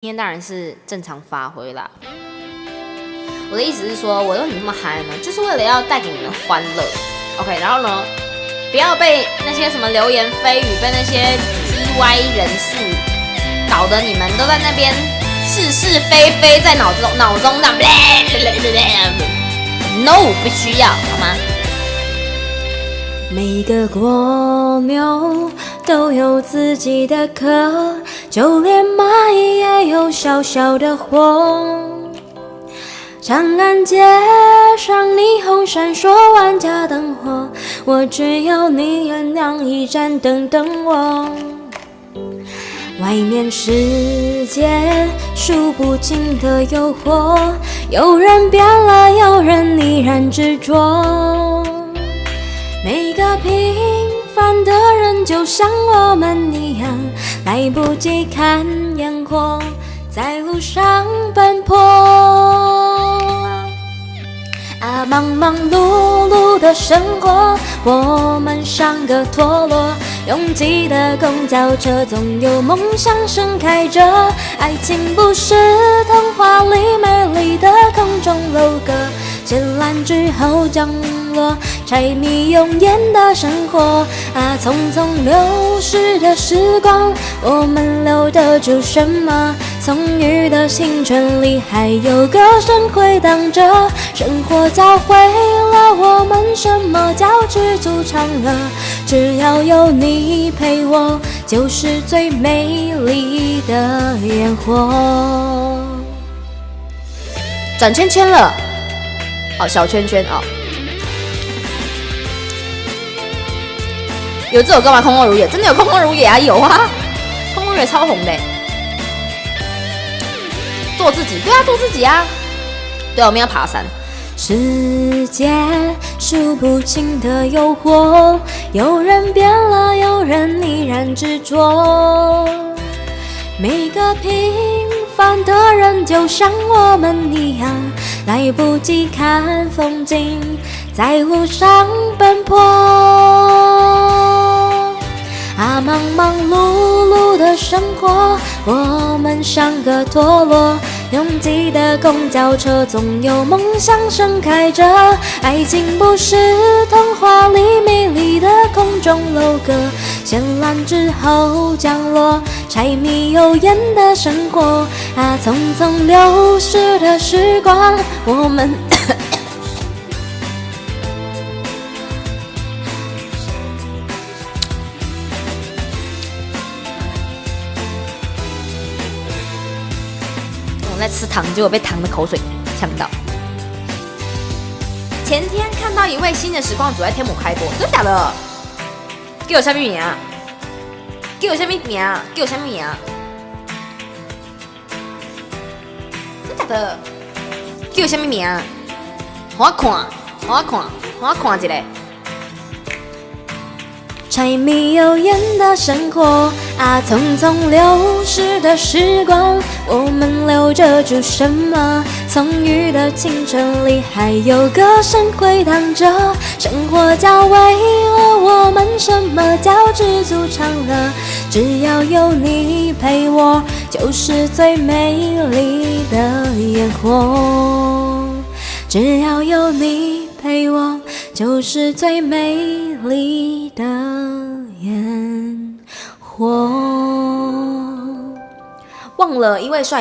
今天当然是正常发挥啦。我的意思是说，我为什么那么嗨呢？就是为了要带给你们欢乐。OK， 然后呢，不要被那些什么流言蜚语，被那些叽歪人士搞得你们都在那边是是非非在脑中这样，no 不需要好吗？每个蜗牛都有自己的壳，就连蚂蚁也有小小的窝。长安街上霓虹闪烁，万家灯火，我只有你原谅一盏灯等我。外面世界数不尽的诱惑，有人变了，有人依然执着。每个平凡的人就像我们一样，来不及看烟火，在路上奔波。啊，忙忙碌碌的生活，我们像个陀螺，拥挤的公交车，总有梦想盛开着。爱情不是童话里美丽的空中楼阁，绚烂之后降落，柴米油盐的生活。啊，匆匆流逝的时光，我们留得住什么？葱郁的青春里，还有歌声回荡着。生活教会了我们什么叫知足常乐，只要有你陪我，就是最美丽的烟火。转圈圈了，哦，小圈圈哦。有这首歌吗？空空如也，真的有空空如也啊，有啊，空空如也超红的。做自己，对啊，做自己啊。对，我们要爬山。世界数不尽的诱惑，有人变了，有人依然执着。每个平凡的人就像我们一样，来不及看风景，在路上奔波。啊，忙忙碌碌的生活，我们像个陀螺，拥挤的公交车，总有梦想盛开着。爱情不是童话里美丽的空中楼阁，绚烂之后降落，柴米油盐的生活。啊，匆匆流逝的时光，我们在吃糖，结果被糖的口水呛到。前天看到一位新的实况主在天母开播，真的假的？给我下面名啊！给我下面名啊！给我下面名啊！真的假的？给我下面名啊！我看一下。柴米油盐的生活，啊，匆匆流逝的时光，我们留着住什么？葱郁的青春里，还有歌声回荡着。生活教会了我们什么叫知足常乐，只要有你陪我，就是最美丽的烟火。只要有你陪我，就是最美丽的烟火。忘了一位帅